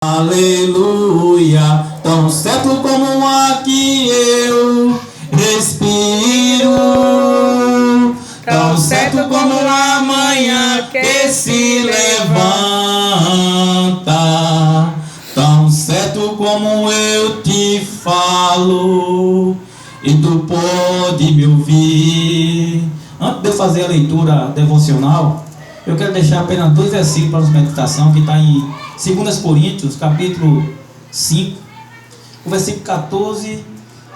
Aleluia, tão certo como o ar que eu respiro, tão certo como a manhã que se levanta, tão certo como eu te falo e tu pode me ouvir. Antes de eu fazer a leitura devocional, eu quero deixar apenas 2 versículos para a meditação, que está em 2 Coríntios, capítulo 5, o versículo 14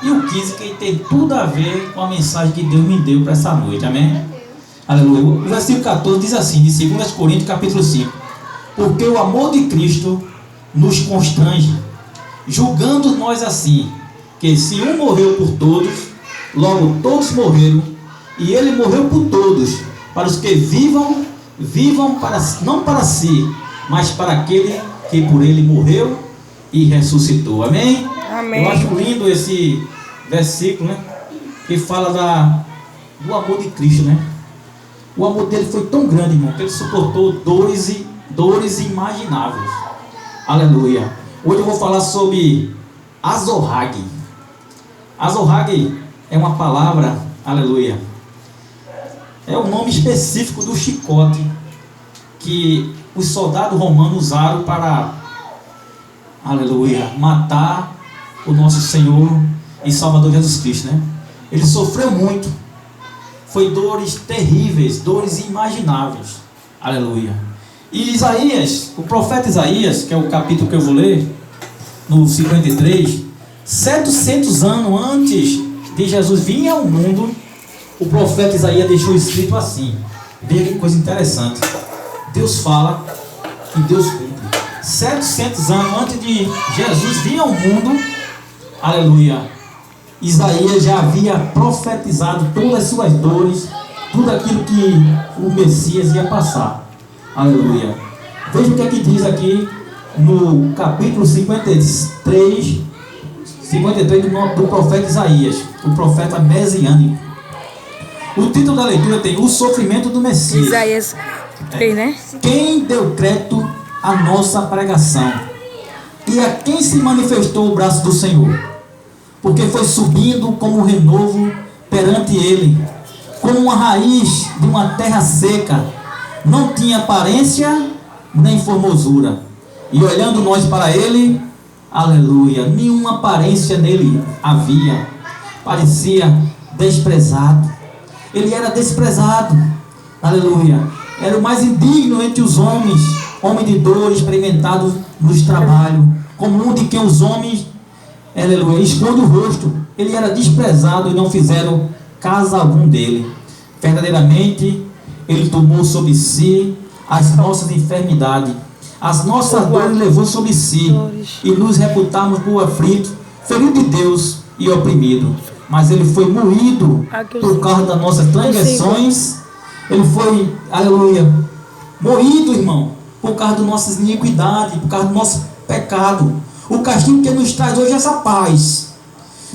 e o 15, que tem tudo a ver com a mensagem que Deus me deu para essa noite, amém? Aleluia. O versículo 14 diz assim, de 2 Coríntios, capítulo 5: porque o amor de Cristo nos constrange, julgando nós assim, que se um morreu por todos, logo todos morreram, e ele morreu por todos, para os que vivam para, não para si, mas para aquele que por ele morreu e ressuscitou. Amém? Amém. Eu acho lindo esse versículo, né? Que fala do amor de Cristo, né? O amor dele foi tão grande, irmão, que ele suportou dores imagináveis. Aleluia. Hoje eu vou falar sobre azorrague. Azorrague é uma palavra, aleluia, é o nome específico do chicote que os soldados romanos usaram para, aleluia, matar o nosso Senhor e Salvador Jesus Cristo, né? Ele sofreu muito, foi dores terríveis, dores inimagináveis, aleluia. E Isaías, o profeta Isaías, que é o capítulo que eu vou ler, no 53, 700 anos antes de Jesus vir ao mundo, o profeta Isaías deixou escrito assim. Veja que coisa interessante. Deus fala e Deus cumpre. 700 anos antes de Jesus vir ao mundo, aleluia, Isaías já havia profetizado todas as suas dores, tudo aquilo que o Messias ia passar. Aleluia. Veja o que é que diz aqui no capítulo 53 do profeta Isaías, o profeta messiânico. O título da leitura tem o sofrimento do Messias. Isaías 3, né? Quem deu crédito à nossa pregação e a quem se manifestou o braço do Senhor, porque foi subindo como um renovo perante ele, como uma raiz de uma terra seca, não tinha aparência nem formosura, e olhando nós para ele, aleluia, nenhuma aparência nele havia, parecia desprezado. Ele era desprezado, aleluia, era o mais indigno entre os homens, homem de dor, experimentado nos trabalhos, como um de quem os homens, aleluia, esconde o rosto. Ele era desprezado e não fizeram caso algum dele. Verdadeiramente, ele tomou sobre si as nossas enfermidades, as nossas dores levou sobre si, e nos reputamos por aflito, ferido de Deus e oprimido. Mas ele foi moído por causa das nossas transgressões. Ele foi, aleluia, moído, irmão, por causa das nossas iniquidades, por causa do nosso pecado. O castigo que nos traz hoje é essa paz,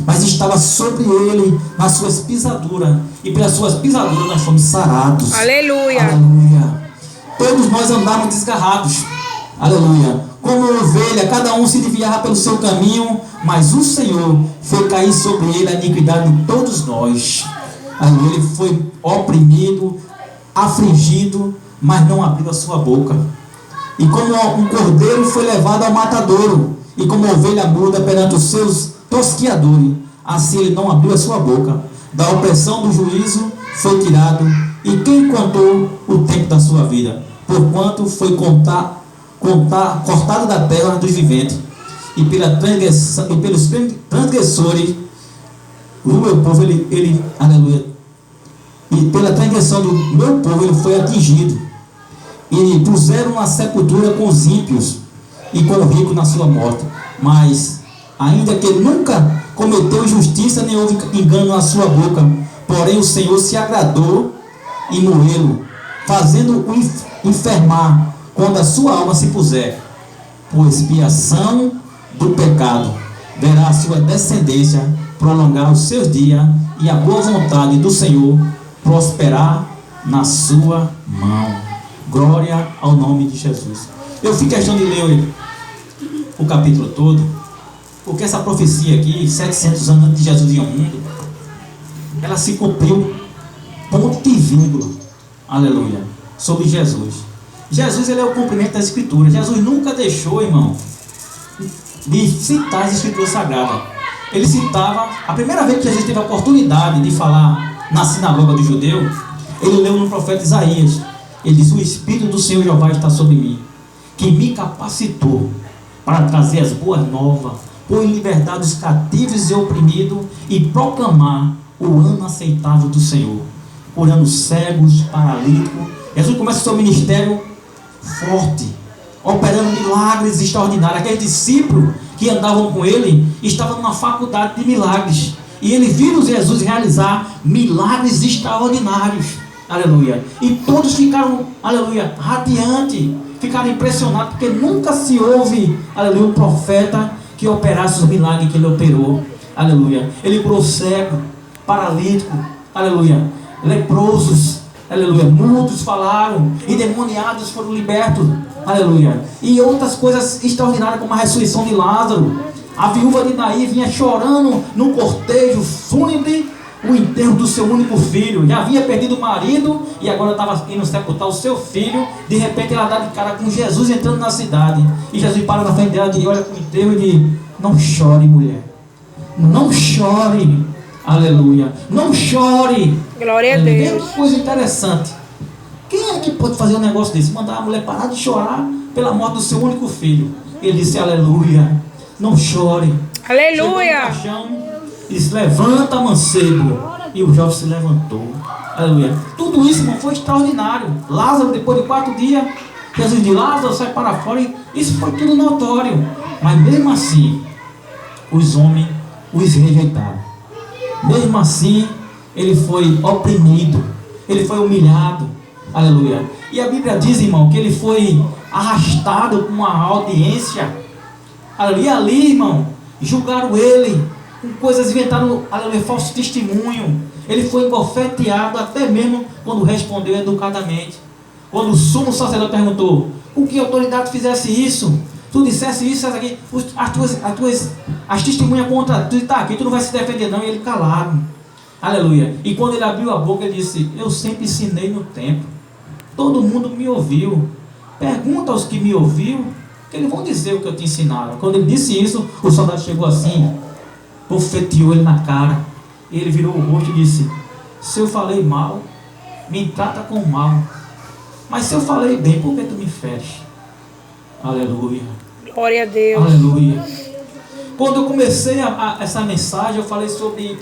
mas estava sobre ele, nas suas pisaduras, e pelas suas pisaduras nós fomos sarados. Aleluia. Aleluia. Todos nós andávamos desgarrados, aleluia, como ovelha, cada um se desviava pelo seu caminho, mas o Senhor fez cair sobre ele a iniquidade de todos nós. Aleluia. Ele foi oprimido, afligido, mas não abriu a sua boca. E como um cordeiro foi levado ao matadouro, e como ovelha muda perante os seus tosquiadores, assim ele não abriu a sua boca. Da opressão do juízo foi tirado, e quem contou o tempo da sua vida? Porquanto foi cortado da terra dos viventes, e pelos transgressores do meu povo ele aleluia, e pela transgressão do meu povo ele foi atingido, e puseram na sepultura com os ímpios e com o rico na sua morte. Mas ainda que ele nunca cometeu injustiça, nem houve engano na sua boca, porém o Senhor se agradou em moê-lo, fazendo-o enfermar quando a sua alma se puser por expiação do pecado. Verá a sua descendência prolongar os seus dias, e a boa vontade do Senhor prosperar na sua mão. Glória ao nome de Jesus. Eu fiz questão de ler o capítulo todo, porque essa profecia aqui, 700 anos antes de Jesus vir ao mundo, ela se cumpriu ponto e vírgula, aleluia, sobre Jesus. Jesus, ele é o cumprimento das Escrituras. Jesus nunca deixou, irmão, de citar as Escrituras Sagradas. Ele citava, a primeira vez que Jesus teve a oportunidade de falar na sinagoga do judeu, ele leu no profeta Isaías. Ele diz: o Espírito do Senhor Jeová está sobre mim, que me capacitou para trazer as boas novas, pôr em liberdade os cativos e oprimidos, e proclamar o ano aceitável do Senhor, curando cegos, paralíticos. Jesus começa o seu ministério forte, operando milagres extraordinários. Aqueles discípulos que andavam com ele estavam numa faculdade de milagres, e ele viu Jesus realizar milagres extraordinários, aleluia, e todos ficaram, aleluia, radiantes, ficaram impressionados, porque nunca se houve, aleluia, um profeta que operasse os milagres que ele operou, aleluia. Ele curou cego, paralítico, aleluia, leprosos, aleluia, mudos falaram, endemoniados foram libertos, aleluia, e outras coisas extraordinárias, como a ressurreição de Lázaro. A viúva de Naí vinha chorando num cortejo fúnebre o enterro do seu único filho. Já havia perdido o marido e agora estava indo sepultar o seu filho. De repente ela dá de cara com Jesus entrando na cidade, e Jesus para na frente dela e olha para o enterro e diz: não chore, mulher, não chore, aleluia, não chore. Glória a Deus. Uma coisa interessante, quem é que pode fazer um negócio desse? Mandar a mulher parar de chorar pela morte do seu único filho. Ele disse: aleluia, não chore. Aleluia. Disse: levanta, mancebo. E o jovem se levantou, aleluia. Tudo isso, irmão, foi extraordinário. Lázaro, depois de 4 dias, Jesus de Lázaro sai para fora, e isso foi tudo notório. Mas mesmo assim, os homens os rejeitaram. Mesmo assim, ele foi oprimido, ele foi humilhado, aleluia. E a Bíblia diz, irmão, que ele foi arrastado com uma audiência, aleluia. E ali, irmão, julgaram ele com coisas, inventaram, aleluia, falso testemunho. Ele foi embofeteado, até mesmo quando respondeu educadamente. Quando o sumo sacerdote perguntou: com que autoridade fizesse isso? Tu dissesse isso, aqui, as testemunhas contra tu está aqui, tu não vai se defender não. E ele calado, aleluia. E quando ele abriu a boca, ele disse: eu sempre ensinei no templo, todo mundo me ouviu. Pergunta aos que me ouviram, que eles vão dizer o que eu te ensinaram. Quando ele disse isso, o soldado chegou assim, bofeteou ele na cara, e ele virou o rosto e disse: se eu falei mal, me trata com mal, mas se eu falei bem, por que tu me feres? Aleluia. Glória a Deus. Aleluia. Quando eu comecei essa mensagem, eu falei sobre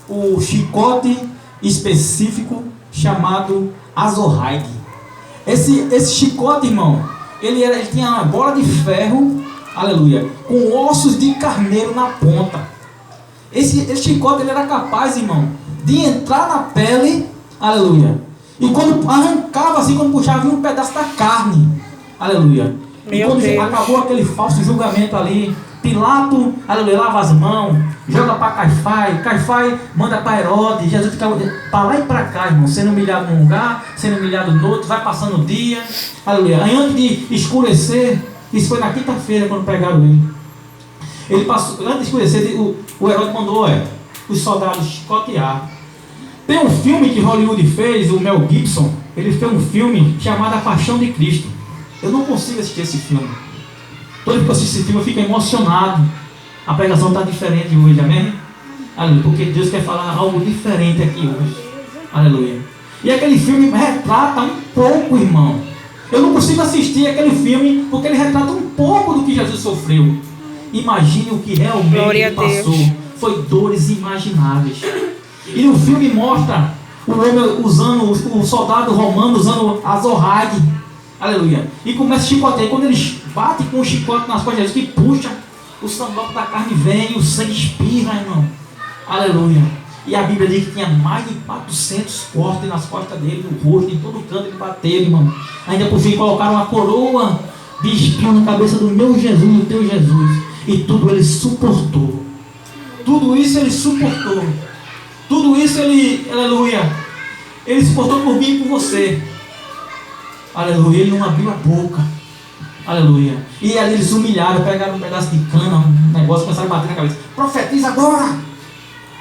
o chicote específico chamado azorrague. Esse chicote, irmão, ele tinha uma bola de ferro, aleluia, com ossos de carneiro na ponta. Esse chicote, ele era capaz, irmão, de entrar na pele, aleluia, e quando arrancava assim, quando puxava, vinha um pedaço da carne, aleluia. E quando acabou aquele falso julgamento ali, Pilato, aleluia, lava as mãos, joga para Caifás manda para Herodes. Jesus fica para lá e para cá, irmão, sendo humilhado num lugar, sendo humilhado no outro, vai passando o dia, aleluia. Aí antes de escurecer, isso foi na quinta-feira quando pegaram ele. Ele passou, antes de escurecer, o Herodes mandou os soldados chicotear. Tem um filme que Hollywood fez, o Mel Gibson, ele fez um filme chamado A Paixão de Cristo. Eu não consigo assistir esse filme. Toda vez que eu assisto esse filme, eu fico emocionado. A pregação está diferente hoje, amém? Aleluia, porque Deus quer falar algo diferente aqui hoje. Aleluia. E aquele filme retrata um pouco, irmão. Eu não consigo assistir aquele filme, porque ele retrata um pouco do que Jesus sofreu. Imagine o que realmente ele passou. Foi dores imagináveis. E o filme mostra o homem usando, o soldado romano usando azorrague, aleluia, e começa a chicotear. E quando eles batem com o chicote nas costas, que puxa, o sandoco da carne vem, e o sangue espirra, irmão, aleluia. E a Bíblia diz que tinha mais de 400 cortes nas costas dele, no rosto, em todo canto ele bateu, irmão. Ainda por fim colocaram uma coroa de espinho na cabeça do meu Jesus, do teu Jesus, e tudo ele suportou. Tudo isso ele suportou. Tudo isso ele, aleluia, ele suportou por mim e por você. Aleluia, ele não abriu a boca Aleluia. E ali eles humilharam, pegaram um pedaço de cana, um negócio, começaram a bater na cabeça. Profetiza agora,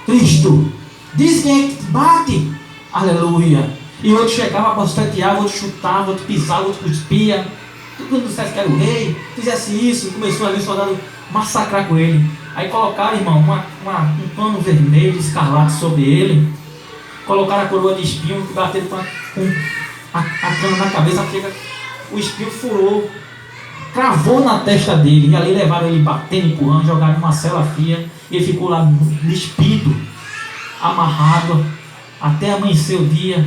Cristo. Diz quem é que te bate. Aleluia. E outro chegava, bofeteava, outro chutava, outro pisava, outro cuspia. Quando dissesse que era o rei, fizesse isso, começou ali o soldado massacrar com ele. Aí colocaram, irmão, um pano vermelho, escarlate sobre ele. Colocaram a coroa de espinho, bateram com a cana na cabeça, o espinho furou, cravou na testa dele. E ali levaram ele batendo, empurrando, jogaram numa cela fria. E ele ficou lá despido, amarrado, até amanhecer o dia,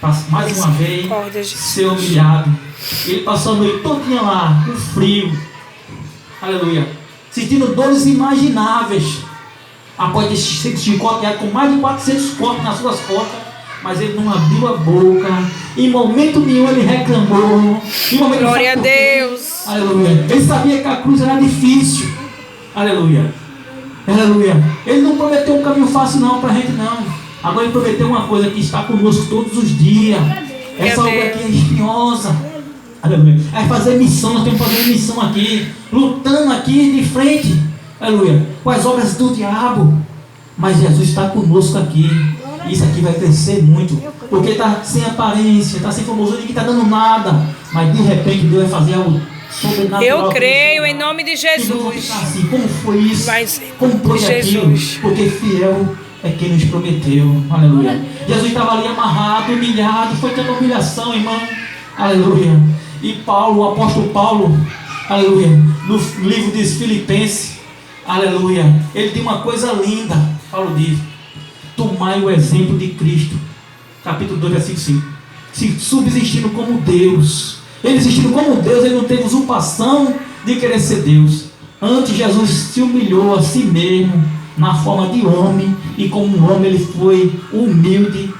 para mais uma vez ser humilhado. Ele passou a noite todinha lá, com frio, aleluia, sentindo dores imagináveis, após ter sido chicoteado com mais de 400 cortes nas suas costas. Mas ele não abriu a boca, em momento nenhum ele reclamou. Glória a Deus. Aleluia. Ele sabia que a cruz era difícil. Aleluia. Aleluia. Ele não prometeu um caminho fácil não para a gente não. Agora ele prometeu uma coisa que está conosco todos os dias. Essa obra aqui é espinhosa. Aleluia. É fazer missão, nós temos que fazer missão aqui, lutando aqui de frente. Aleluia. Com as obras do diabo. Mas Jesus está conosco aqui. Isso aqui vai crescer muito. Porque está sem aparência, está sem formosura, ninguém está dando nada. Mas de repente Deus vai fazer algo sobrenatural. Eu creio em nome de Jesus. Assim, como foi isso? Mas, como foi aquilo? Porque fiel é quem nos prometeu. Aleluia. Jesus estava ali amarrado, humilhado. Foi tanta humilhação, irmão. Aleluia. E Paulo, o apóstolo Paulo, aleluia, no livro de Filipenses, aleluia, ele tem uma coisa linda. Paulo diz: tomai o exemplo de Cristo, capítulo 2, versículo 5. Se subsistindo como Deus. Ele existindo como Deus, ele não teve usurpação de querer ser Deus. Antes, Jesus se humilhou a si mesmo na forma de homem, e como um homem ele foi humilde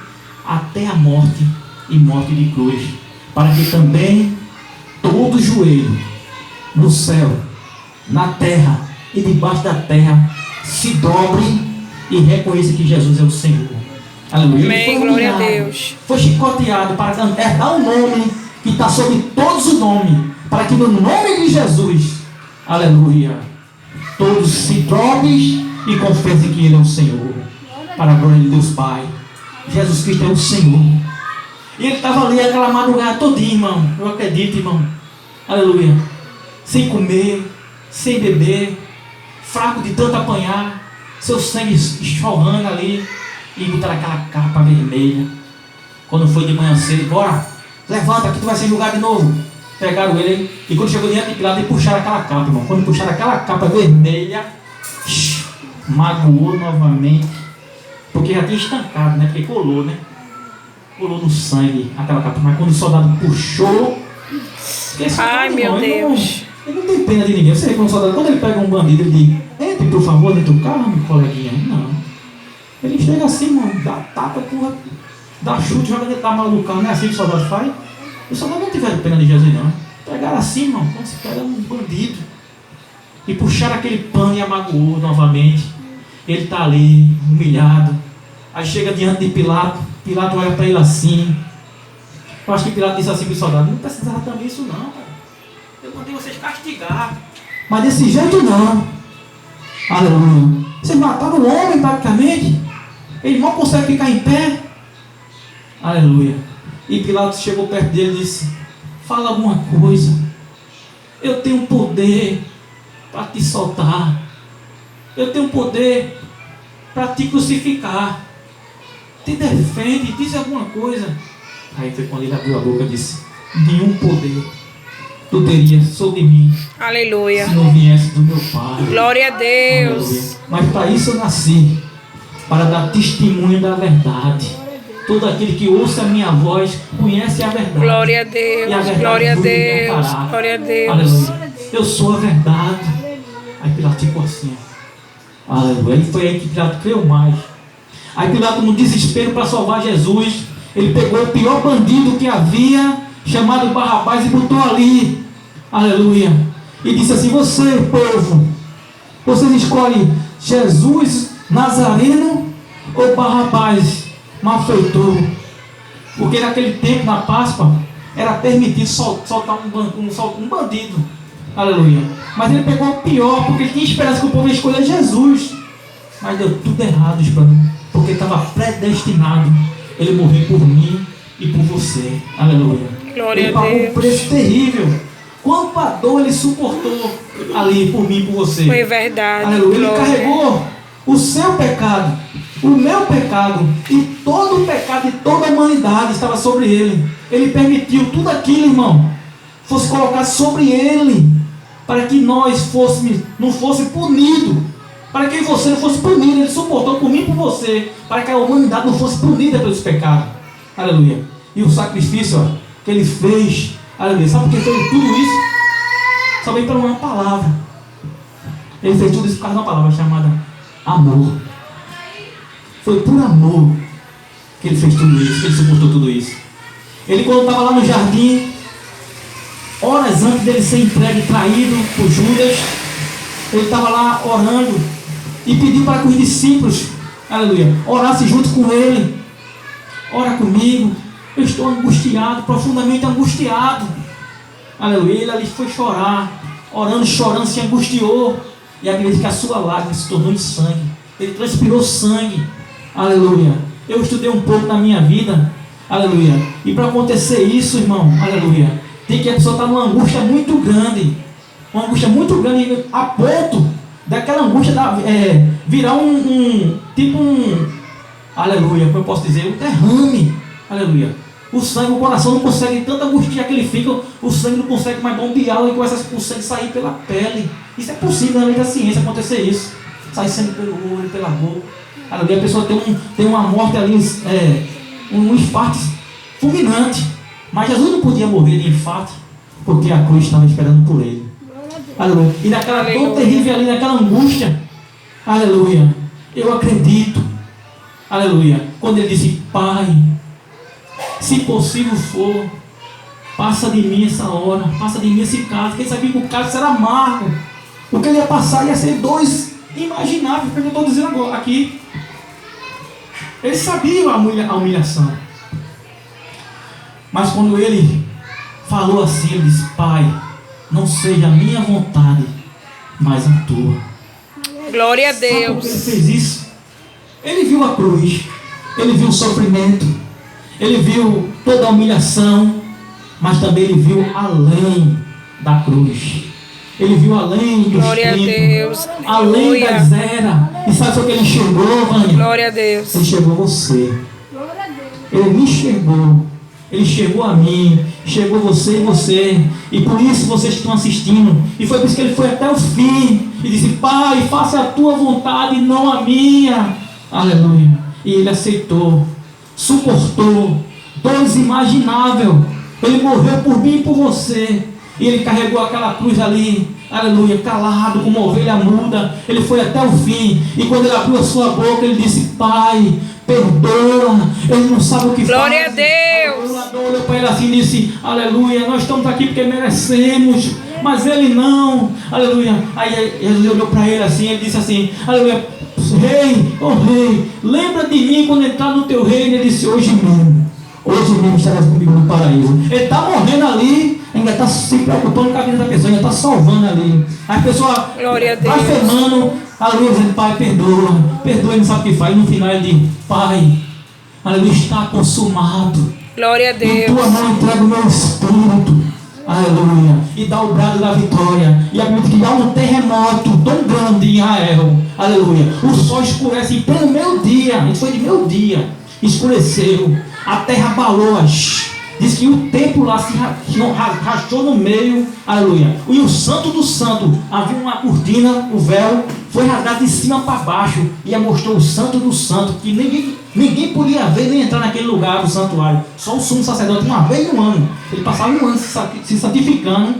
até a morte, e morte de cruz, para que também todo joelho no céu, na terra e debaixo da terra se dobre e reconheça que Jesus é o Senhor. Aleluia. Amém, glória a Deus. Foi chicoteado para dar um nome que está sobre todos os nomes, para que no nome de Jesus, aleluia, todos se dobrem e confessem que Ele é o Senhor, para a glória de Deus Pai. Jesus Cristo é o Senhor. E ele estava ali aquela madrugada todinha, irmão. Eu acredito, irmão. Aleluia. Sem comer, sem beber, fraco de tanto apanhar, seu sangue esforrando ali, e botaram aquela capa vermelha. Quando foi de manhã cedo, bora, levanta que tu vai ser julgado de novo. Pegaram ele, e quando chegou diante de Pilato, e puxaram aquela capa, irmão. Quando puxaram aquela capa vermelha, magoou novamente, porque já tinha estancado, né? Porque colou, né? Colou no sangue aquela capa. Mas quando o soldado puxou, ai, meu Deus, ele não tem pena de ninguém. Você vê quando o soldado, quando ele pega um bandido, ele diz: entre, por favor, dentro do carro, meu coleguinha. Não. Ele chega assim, mano, dá tapa, porra, dá chute, joga dentro da mala do carro. Não é assim que o soldado faz? O soldado não tiver pena de Jesus, não. Pegaram assim, mano, como se pega um bandido. E puxaram aquele pano e amagoou novamente. Ele está ali, humilhado. Aí chega diante de Pilato. Pilato olha para ele assim. Eu acho que Pilato disse assim para o soldado: não precisava também isso não, cara. Eu mandei vocês castigar. Mas desse jeito não. Aleluia. Vocês mataram o homem praticamente. Ele mal consegue ficar em pé. Aleluia. E Pilatos chegou perto dele e disse: fala alguma coisa. Eu tenho poder para te soltar. Eu tenho poder para te crucificar. Te defende, diz alguma coisa. Aí foi quando ele abriu a boca e disse: nenhum poder tu terias sobre mim, aleluia, se não viesse do meu Pai. Glória a Deus. Aleluia. Mas para isso eu nasci, para dar testemunho da verdade. Todo aquele que ouça a minha voz conhece a verdade. Glória a Deus, e a verdade glória a vos Deus, libertará. glória a Deus. Aleluia. Eu sou a verdade. Aí Pilato ficou assim, aleluia. E foi aí que Pilato creu mais. Aí Pilato, no desespero para salvar Jesus, ele pegou o pior bandido que havia, chamado Barrabás, e botou ali. Aleluia. E disse assim: você, povo, vocês escolhem Jesus Nazareno ou Barrabás, malfeitor? Porque naquele tempo, na Páscoa, era permitido soltar um bandido. Aleluia. Mas ele pegou o pior, porque ele tinha esperança que o povo ia escolher Jesus. Mas deu tudo errado, porque estava predestinado ele morrer por mim e por você. Aleluia. Glória ele a pagou Deus. um preço terrível. Quanta dor ele suportou ali por mim e por você. Foi verdade. Aleluia. Ele Glória. carregou o seu pecado, o meu pecado e todo o pecado de toda a humanidade estava sobre ele. Ele permitiu tudo aquilo, irmão, fosse colocado sobre ele, para que nós não fosse punido, para que você não fosse punido. Ele suportou por mim e por você, para que a humanidade não fosse punida pelos pecados. Aleluia. E o sacrifício que ele fez, aleluia, sabe por que fez tudo isso? Só veio pela uma palavra. Ele fez tudo isso por causa de uma palavra chamada amor. Foi por amor que ele fez tudo isso, que ele suportou tudo isso. Ele, quando estava lá no jardim, horas antes dele ser entregue, traído por Judas, ele estava lá orando e pediu para que os discípulos, aleluia, orassem junto com ele. Ora comigo, eu estou angustiado, profundamente angustiado. Aleluia. Ele ali foi chorar, orando, chorando, se angustiou. E acredito que a sua lágrima se tornou em sangue. Ele transpirou sangue. Aleluia. Eu estudei um pouco na minha vida. Aleluia. E para acontecer isso, irmão, aleluia, tem que a pessoa estar numa angústia muito grande. Uma angústia muito grande, a ponto daquela angústia virar aleluia, como eu posso dizer, um derrame. Aleluia. O sangue, o coração não consegue, tanta angústia que ele fica, o sangue não consegue mais bombear, e começa o sangue sair pela pele. Isso é possível na lei da ciência acontecer isso. Sai sangue pelo olho, pela boca. Aleluia. A pessoa tem uma morte ali, um infarto fulminante. Mas Jesus não podia morrer de infarto, porque a cruz estava esperando por ele. Aleluia. E naquela dor terrível ali, naquela angústia, aleluia, eu acredito, aleluia, quando ele disse: Pai, se possível for, passa de mim essa hora, passa de mim esse cálice. Quem sabia que o cálice era amargo, o que ele ia passar ia ser dois imagináveis, porque eu estou dizendo agora aqui. Ele sabia a humilhação. Mas quando ele falou assim, ele disse: Pai, não seja a minha vontade, mas a tua. Glória a Sabe por que Deus. ele fez isso? Ele viu a cruz, ele viu o sofrimento, ele viu toda a humilhação, mas também ele viu além da cruz. Ele viu além dos Glória a tempos, Deus. além Aleluia. das eras. E sabe o que ele enxergou, Vânia? Glória a Deus. Ele enxergou você. Ele me enxergou. Ele chegou a mim, chegou você e você. E por isso vocês estão assistindo. E foi por isso que ele foi até o fim. E disse: Pai, faça a tua vontade e não a minha. Aleluia. E ele aceitou, suportou, dores imaginável. Ele morreu por mim e por você. E ele carregou aquela cruz ali, aleluia, calado, como uma ovelha muda. Ele foi até o fim. E quando ele abriu a sua boca, ele disse: Pai, perdoa. Ele não sabe o que faz. Glória a Deus. O ladrão olhou para ele assim e disse: aleluia, nós estamos aqui porque merecemos. Mas ele não, aleluia. Aí Jesus olhou para ele assim, ele disse assim: aleluia, rei, oh rei, lembra de mim quando entrar no teu reino. Ele disse: hoje mesmo estarás comigo no paraíso. Ele está morrendo ali, ainda está se preocupando com a vida da pessoa, ainda está salvando ali. A pessoa blasfemando, aleluia, dizendo: Pai, perdoa, ele não sabe o que faz. E no final ele diz: Pai, aleluia, está consumado. Glória a Em Deus. tua mão entrega o meu espírito. Aleluia. E dá o brado da vitória. E acredito que há um terremoto tão grande em Israel. Aleluia. O sol escurece em pleno meio-dia. Isso foi de meio-dia. Escureceu. A terra abalou. Diz que o templo lá se rachou no meio. Aleluia. E o santo do santo, havia uma cortina, o véu foi rasgado de cima para baixo. E mostrou o santo do santo, que ninguém podia ver nem entrar naquele lugar do santuário. Só o sumo sacerdote, uma vez no ano. Ele passava um ano se santificando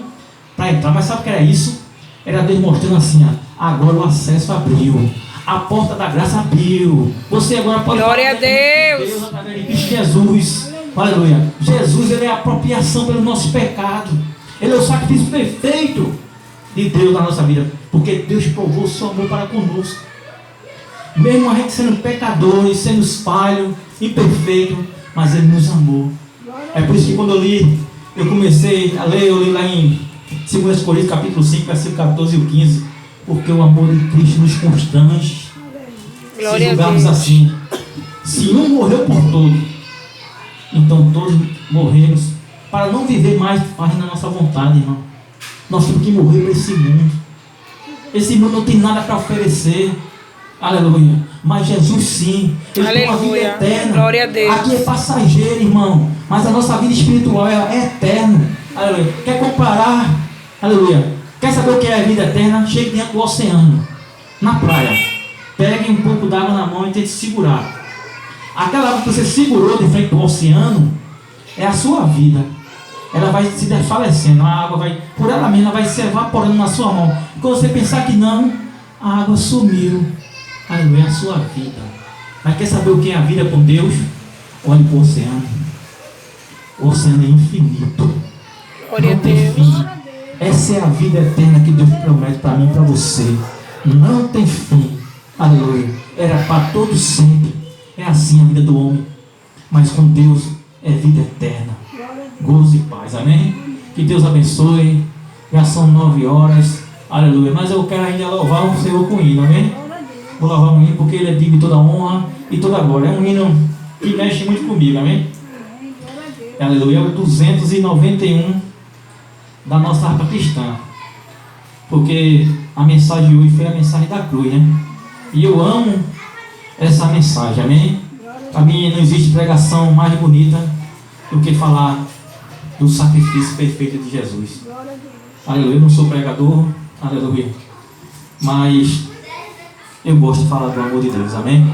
para entrar. Mas sabe o que era isso? Era Deus mostrando assim: agora o acesso abriu. A porta da graça abriu. Você agora pode... Glória a Deus. Através de Cristo Jesus. Aleluia. Jesus, ele é a apropriação pelo nosso pecado. Ele é o sacrifício perfeito de Deus na nossa vida. Porque Deus provou o seu amor para conosco. Mesmo a gente sendo pecadores, sendo falhos, imperfeitos, mas ele nos amou. É por isso que quando eu li eu comecei a ler, eu li lá em 2 Coríntios capítulo 5, versículo 14 e 15, porque o amor de Cristo nos constrange. Glória Se a julgarmos Deus. assim, se um morreu por todos, então todos morremos para não viver mais fazendo a nossa vontade, irmão. Nós temos que morrer para esse mundo. Esse mundo não tem nada para oferecer. Aleluia. Mas Jesus sim, Ele tem uma vida Aleluia. eterna. Glória a Deus. Aqui é passageiro, irmão, mas a nossa vida espiritual é eterna. Aleluia. Quer comparar? Aleluia. Quer saber o que é a vida eterna? Chegue dentro do oceano, na praia. Pegue um pouco d'água na mão e tente segurar. Aquela água que você segurou de frente do oceano é a sua vida. Ela vai se desfalecendo, a água vai, por ela mesma, vai se evaporando na sua mão. E quando você pensar que não, a água sumiu. Aleluia, é a sua vida. Mas quer saber o que é a vida com Deus? Olhe para o oceano. O oceano é infinito. Glória a Não tem Deus. fim. Essa é a vida eterna que Deus promete para mim e para você. Não tem fim. Aleluia. Era para todos sempre. É assim a vida do homem. Mas com Deus é vida eterna. Gozo e paz. Amém? Que Deus abençoe. Já são 9 horas. Aleluia. Mas eu quero ainda louvar o Senhor com o hino. Amém? Vou louvar um hino porque Ele é digno de toda honra e toda glória. É um hino que mexe muito comigo. Amém? Aleluia. É o 291 da nossa harpa cristã. Porque a mensagem de hoje foi a mensagem da cruz, né? E eu amo essa mensagem, amém? Para mim não existe pregação mais bonita do que falar do sacrifício perfeito de Jesus. Aleluia, eu não sou pregador, aleluia. Mas eu gosto de falar do amor de Deus, amém?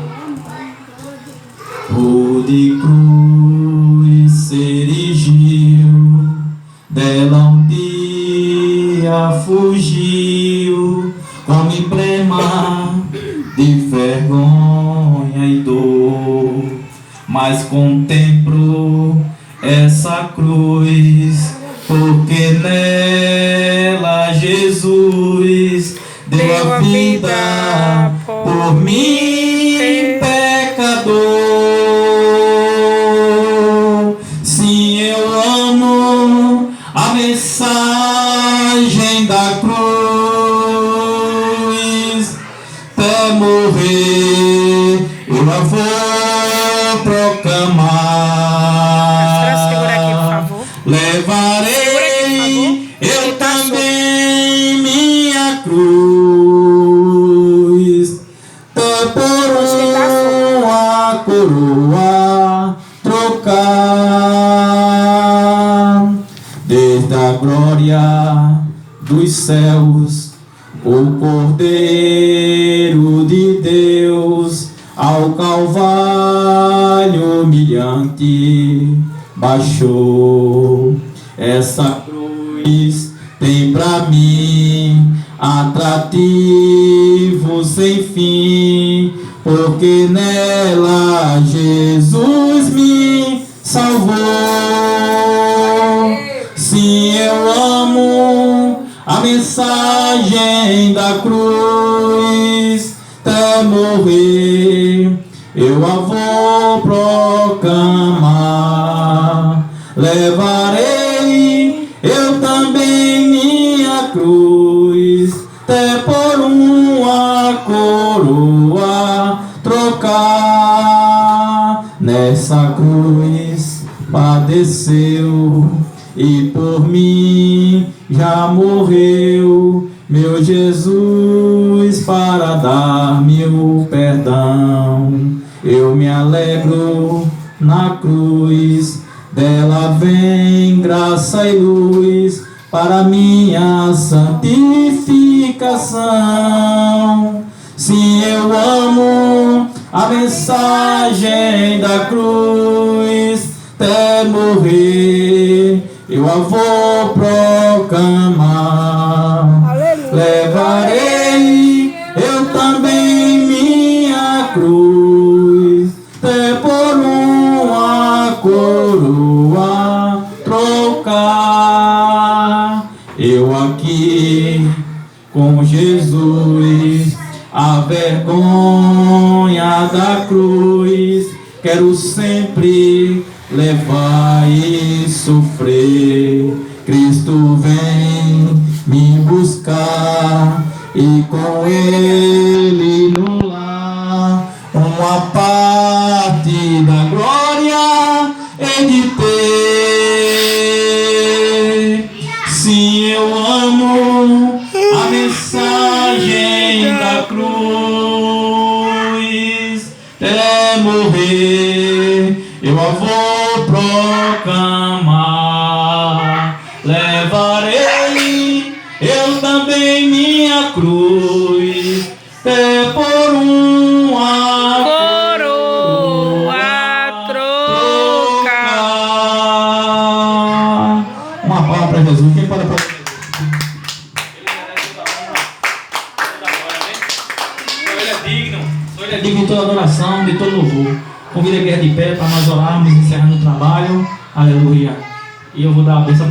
O de cruz se erigiu, dela um dia fugiu, como emblema de vergonha e dor, mas contemplo essa cruz, porque nela Jesus deu a vida por mim, pecador. Sim, eu amo a mensagem da cruz, até morrer eu a vou proclamar. Segura aqui, por favor. Levarei eu Ele tá também minha cruz, até por uma coroa trocar. Desde a glória dos céus, o Cordeiro de Deus ao Calvário humilhante baixou. Essa cruz tem pra mim atrativo sem fim, porque nela Jesus me salvou. Sim, eu amo a mensagem da cruz, até morrer eu a vou proclamar. Levarei eu também minha cruz, até por uma coroa trocar. Nessa cruz padeceu e por mim já morreu meu Jesus para dar-me o perdão. Eu me alegro na cruz, dela vem graça e luz para minha santificação. Sim, eu amo a mensagem da cruz, até morrer eu a vou proclamar. Aleluia. Levarei eu também minha cruz, até por uma coroa trocar. Eu aqui com Jesus, a vergonha da cruz, quero sempre levar e sofrer. Cristo vem me buscar e com Ele no lar uma parte da glória hei de ter. Sim, eu amo a mensagem da cruz, até morrer eu a vou proclamar. Levarei eu também minha cruz, até por uma Coroa trocar. Uma palma para Jesus. Quem pode aplaudir? Ele é digno. Ele é digno de toda adoração, de todo louvor. Convido a igreja de pé para nós orarmos, encerrando o trabalho. Aleluia. E eu vou dar a bênção.